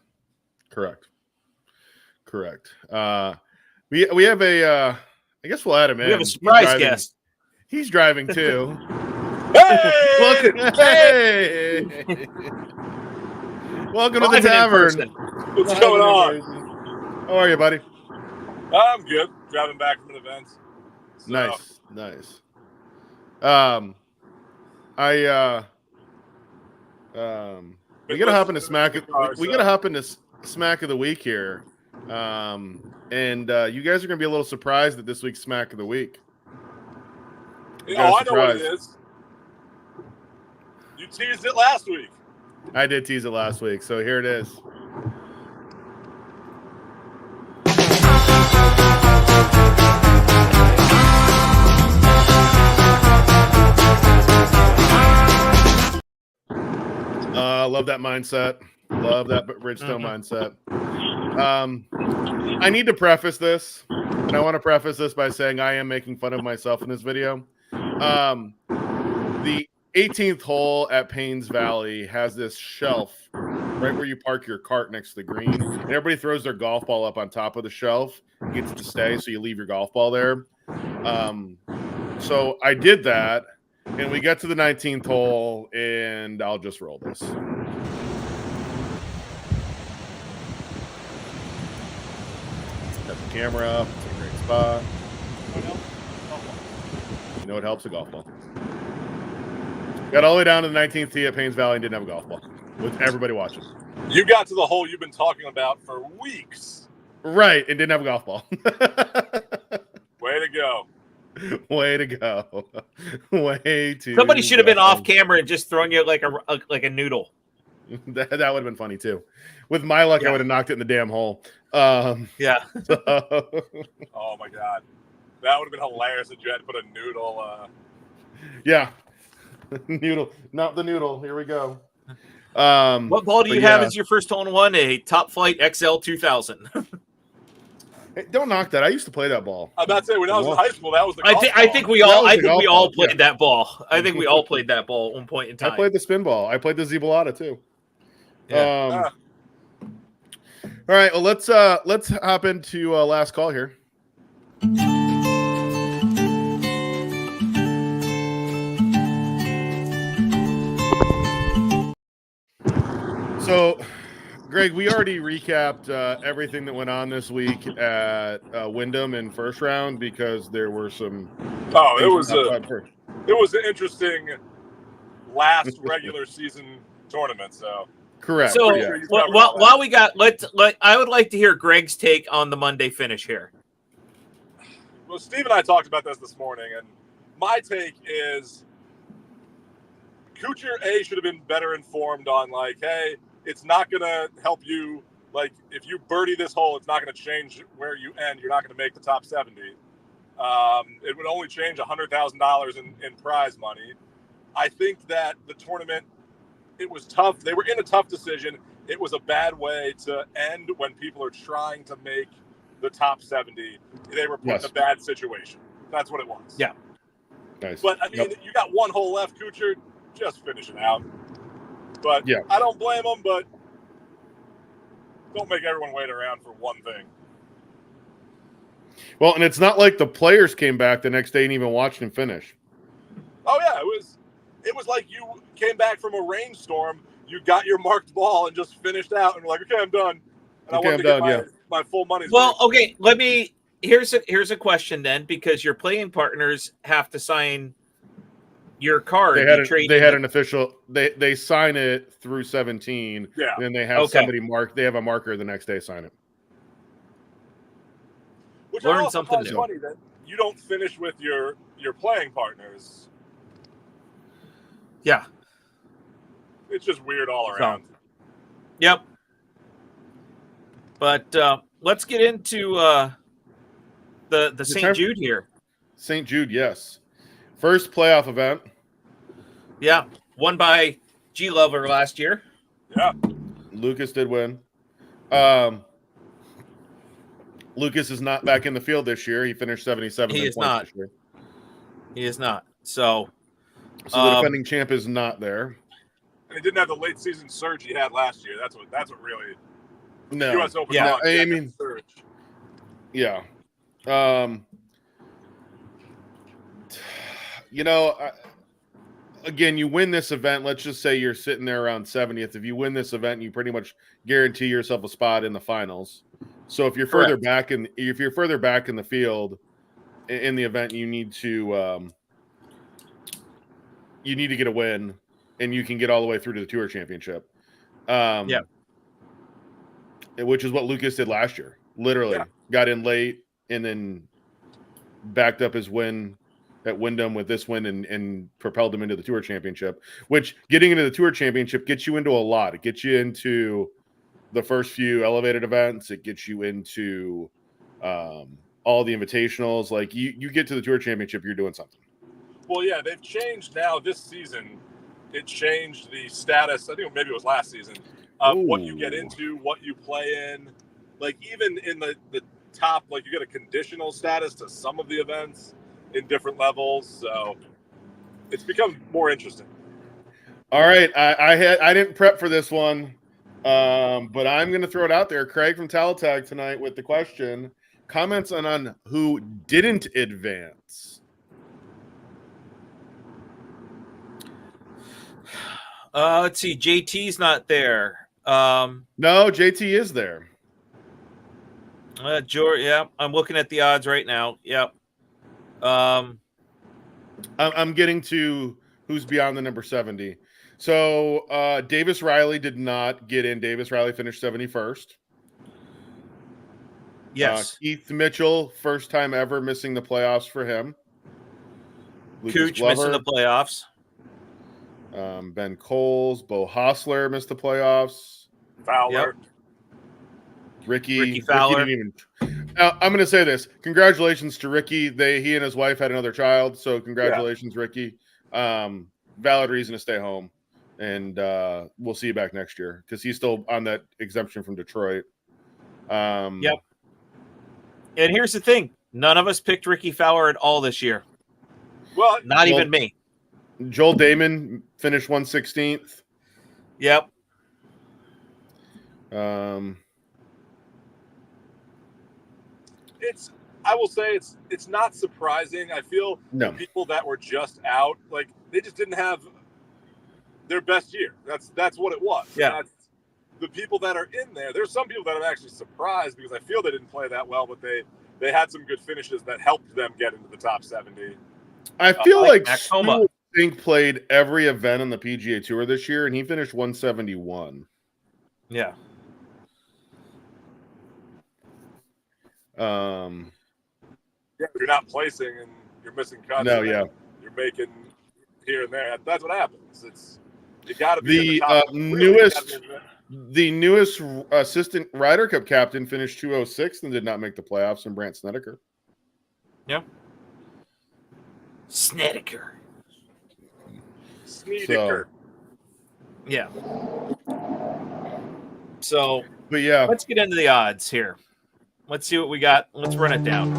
We have a I guess we'll add him in. We have a surprise guest. He's driving too. Hey! Hey! Welcome to the Tavern. What's going on? How are you, buddy? I'm good. Driving back from an event. So. Nice. We gotta hop into smack. We gotta hop into smack of the week here, and you guys are gonna be a little surprised at this week's smack of the week. I know what it is. You teased it last week. I did tease it last week, so here it is. Love that mindset. Love that Bridgestone mindset. I need to preface this, and I want to preface this by saying I am making fun of myself in this video. The 18th hole at Paynes Valley has this shelf right where you park your cart next to the green, and everybody throws their golf ball up on top of the shelf. It gets to stay, so you leave your golf ball there. So I did that, and we get to the 19th hole, and I'll just roll this. Got the camera up. It's a great spot. You know what helps? A golf ball. Got all the way down to the 19th tee at Paynes Valley and didn't have a golf ball with everybody watching. You got to the hole you've been talking about for weeks. Right, and didn't have a golf ball. Way to go. Way to go. Way to Somebody should have been off camera and just thrown you like a noodle. That would have been funny too. With my luck, I would have knocked it in the damn hole. Yeah. So. Oh my god, that would have been hilarious if you had to put a noodle. Yeah, noodle, not the noodle. Here we go. What ball do you have as your first hole in one? A Top Flight XL 2000. Hey, don't knock that. I used to play that ball. I'm about to say when I was in high school, that was the. I think we all played that ball. I think we all played that ball at one point in time. I played the spin ball. I played the Zebolata too. Yeah. All right. Well, let's hop into last call here. So, Greg, we already recapped everything that went on this week at Wyndham in first round because there were some. Oh, it was an interesting last regular season tournament. So correct. So while we got I would like to hear Greg's take on the Monday finish here. Well, Steve and I talked about this morning, and my take is Kuchar should have been better informed on hey, it's not going to help you. Like, if you birdie this hole, it's not going to change where you end. You're not going to make the top 70. It would only change $100,000 in prize money. I think that the tournament, it was tough. They were in a tough decision. It was a bad way to end when people are trying to make the top 70. They were put in a bad situation. That's what it was. Yeah. Nice. But, I mean, you got one hole left, Kuchar. Just finish it out. But I don't blame them, but don't make everyone wait around for one thing. Well, and it's not like the players came back the next day and even watched him finish. Oh, yeah. It was like you came back from a rainstorm, you got your marked ball and just finished out and were like, okay, I'm done. And I wanted to get my full money's worth. Okay, here's a question then, because your playing partners have to sign your card. They had an official. They sign it through 17. Yeah. And then they have somebody mark. They have a marker the next day sign it. Which learn something new. Funny that you don't finish with your playing partners. Yeah. It's just weird all around. Yep. But let's get into the St. Jude here. St. Jude, yes. First playoff event. Yeah. Won by G Lover last year. Yeah. Lucas did win. Lucas is not back in the field this year. He finished 77th. He is not. This year. He is not. So the defending champ is not there. And he didn't have the late season surge he had last year. That's what really. No. U.S. Open. Yeah. I mean. Surge. Yeah. Again, you win this event. Let's just say you're sitting there around 70th. If you win this event, you pretty much guarantee yourself a spot in the finals. So if you're further back in the field in the event, you need to get a win, and you can get all the way through to the Tour Championship. Which is what Lucas did last year. Literally got in late and then backed up his win at Wyndham with this win and propelled him into the Tour Championship, which getting into the Tour Championship gets you into a lot. It gets you into the first few elevated events. It gets you into all the invitationals. Like you get to the Tour Championship, you're doing something. Well, yeah, they've changed now this season. It changed the status. I think maybe it was last season of what you get into, what you play in. Like even in the top, like you get a conditional status to some of the events in different levels, so it's become more interesting. All right, I didn't prep for this one, but I'm going to throw it out there. Craig from Talatag tonight with the question: comments on who didn't advance. Let's see. JT's not there. No, JT is there. George, yeah, I'm looking at the odds right now. Yep. I'm getting to who's beyond the number 70. So Davis Riley did not get in. Davis Riley finished 71st. Yes. Keith Mitchell, first time ever missing the playoffs for him. Cooch missing the playoffs. Ben Coles, Bo Hostler missed the playoffs. Fowler. Yep. Ricky Fowler. didn't even. Now, I'm going to say this. Congratulations to Ricky. He and his wife had another child. So congratulations, Ricky. Valid reason to stay home. And we'll see you back next year because he's still on that exemption from Detroit. Yep. And here's the thing. None of us picked Ricky Fowler at all this year. Well, not even me. Joel Damon finished 116th. Yep. I will say it's not surprising. I feel the people that were just out, like they just didn't have their best year. That's what it was. Yeah. The people that are in there, there's some people that I'm actually surprised because I feel they didn't play that well, but they had some good finishes that helped them get into the top 70. I feel like Maxoma Stink played every event on the PGA Tour this year, and he finished 171. Yeah. Yeah, you're not placing and you're missing cuts. No, you're making here and there. That's what happens. You got to be the newest assistant Ryder Cup captain finished 206 and did not make the playoffs, and Brandt Snedeker. Yeah. Snedeker. So, yeah. So, but yeah, let's get into the odds here. Let's see what we got. Let's run it down.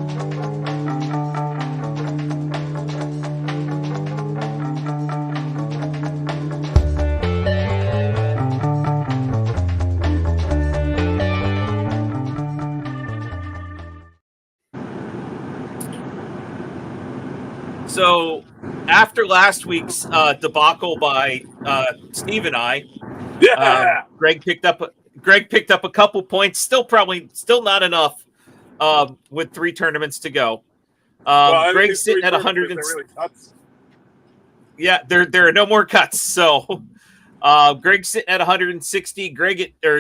So, after last week's debacle by Steve and I, Greg picked up a couple points. Still not enough with 3 tournaments to go. Greg's sitting at 100. Yeah, there are no more cuts. So Greg's sitting at 160.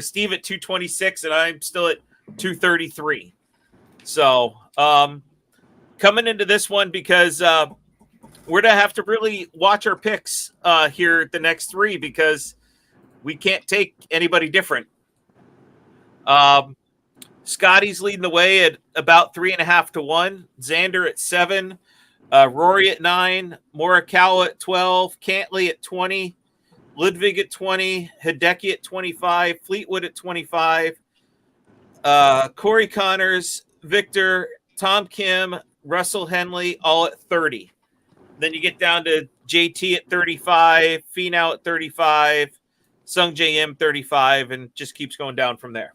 Steve at 226, and I'm still at 233. So coming into this one, because we're gonna have to really watch our picks here the next 3 because we can't take anybody different. Scotty's leading the way at about 3.5 to 1. Xander at 7. Rory at 9. Morikawa at 12. Cantley at 20. Ludwig at 20. Hideki at 25. Fleetwood at 25. Corey Connors, Victor, Tom Kim, Russell Henley, all at 30. Then you get down to JT at 35. Finau at 35. Sung JM 35, and just keeps going down from there.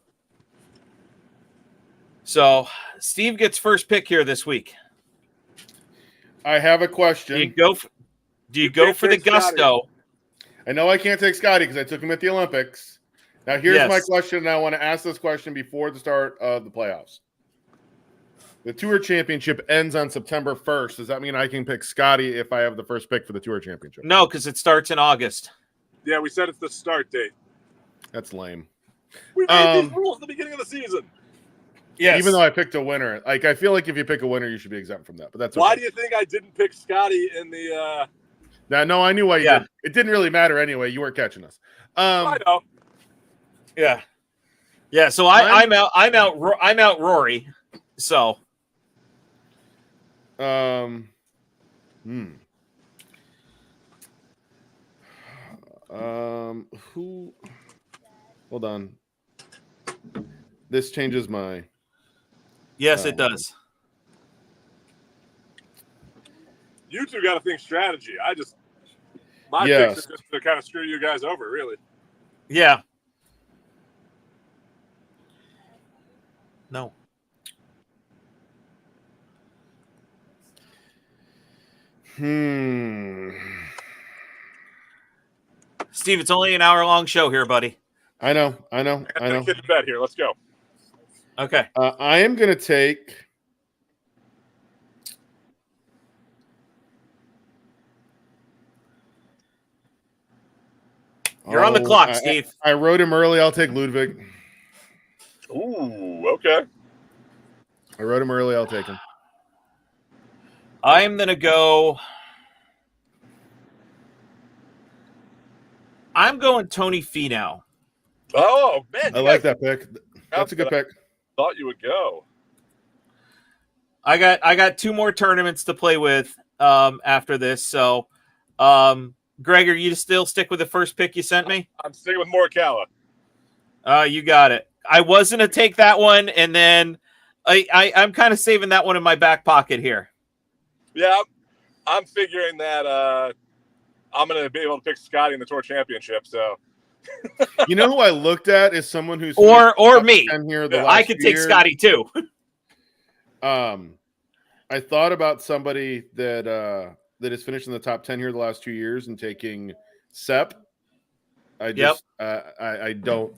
So Steve gets first pick here this week. I have a question. Do you go for the gusto? I know I can't take Scotty because I took him at the Olympics. Now here's my question, and I want to ask this question before the start of the playoffs. The Tour Championship ends on September 1st. Does that mean I can pick Scotty if I have the first pick for the Tour Championship? No, because it starts in August. Yeah, we said it's the start date. That's lame. We made these rules at the beginning of the season. Yes. Even though I picked a winner. Like, I feel like if you pick a winner, you should be exempt from that. But that's okay. Why do you think I didn't pick Scotty in the No, I knew why you did. It didn't really matter anyway. You weren't catching us. I know. Yeah. Yeah, so I'm out Rory. So who hold on. This changes my Yes, it does. You two got to think strategy. My picks are just to kind of screw you guys over, really. Yeah. No. Steve, it's only an hour-long show here, buddy. I know. I got a kid to bed here. Let's go. Okay. I am going to take. You're on the clock, Steve. I wrote him early. I'll take Ludwig. Ooh, okay. I wrote him early. I'll take him. I'm going to go. I'm going Tony Finau. Oh, man. I like that pick. That's a good pick. Thought you would go. I got 2 more tournaments to play with after this. So, Greg, are you still stick with the first pick you sent me? I'm sticking with Morikawa. You got it. I was going to take that one, and then I'm kind of saving that one in my back pocket here. Yeah, I'm figuring that I'm going to be able to pick Scotty in the Tour Championship. So, you know who I looked at is someone who's or me. Here I could take Scotty too. I thought about somebody that has finished in the top 10 here the last 2 years and taking Sepp. I don't know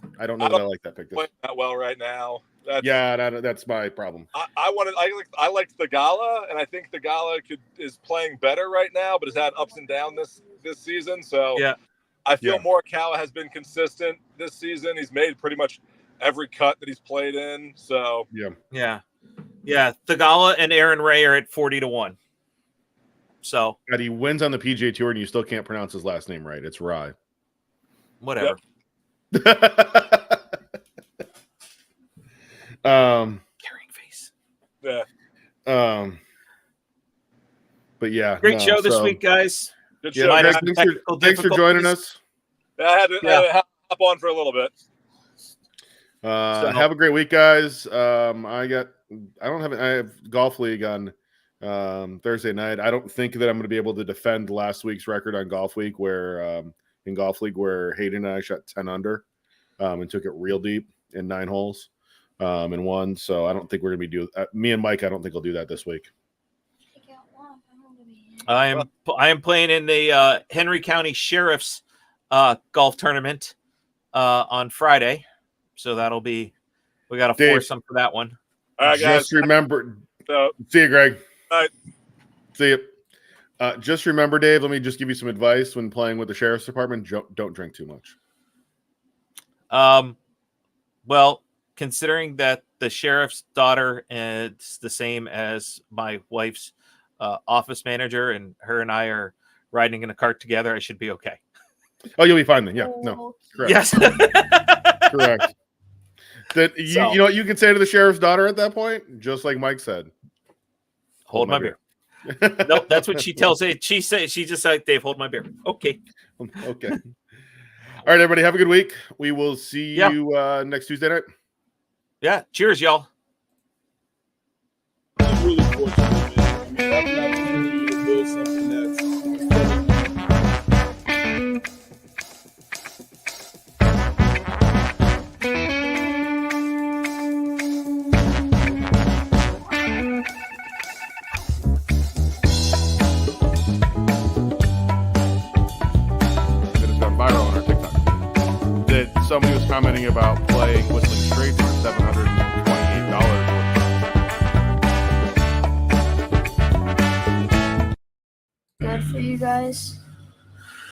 that I like that pick. Playing that well right now. That's my problem. I liked the Gala, and I think the Gala is playing better right now, but has had ups and downs this season. So yeah, I feel Morikawa has been consistent this season. He's made pretty much every cut that he's played in. So yeah. Thagala and Aaron Ray are at 40-1. So and he wins on the PGA Tour, and you still can't pronounce his last name right. It's Rye. Whatever. Carrying face. Yeah. But yeah, great show this week, guys. Good show. Greg, thanks for joining us. I had to hop on for a little bit. Have a great week, guys. I have golf league on Thursday night. I don't think that I'm going to be able to defend last week's record on golf week where in golf league where Hayden and I shot 10 under and took it real deep in 9 holes and won. So I don't think we're going to be me and Mike. I don't think we'll do that this week. I am playing in the Henry County Sheriff's golf tournament on Friday. So we got to force some for that one. All right, guys. Just remember. See you, Greg. All right. See you. Just remember, Dave, let me just give you some advice when playing with the Sheriff's Department. Don't drink too much. Well, considering that the sheriff's daughter is the same as my wife's office manager, and her and I are riding in a cart together, I should be okay. Oh, you'll be fine then. Yeah. No. Correct. Yes. Correct. That you know what you can say to the sheriff's daughter at that point, just like Mike said. Hold my beer. No, that's what she tells it. She just like, Dave, hold my beer. Okay. Okay. All right, everybody, have a good week. We will see you next Tuesday night. Yeah. Cheers, y'all. I'm really fortunate, man. I have an opportunity to build something that's somebody was commenting about playing Whistling Straits for $728. Good for you guys.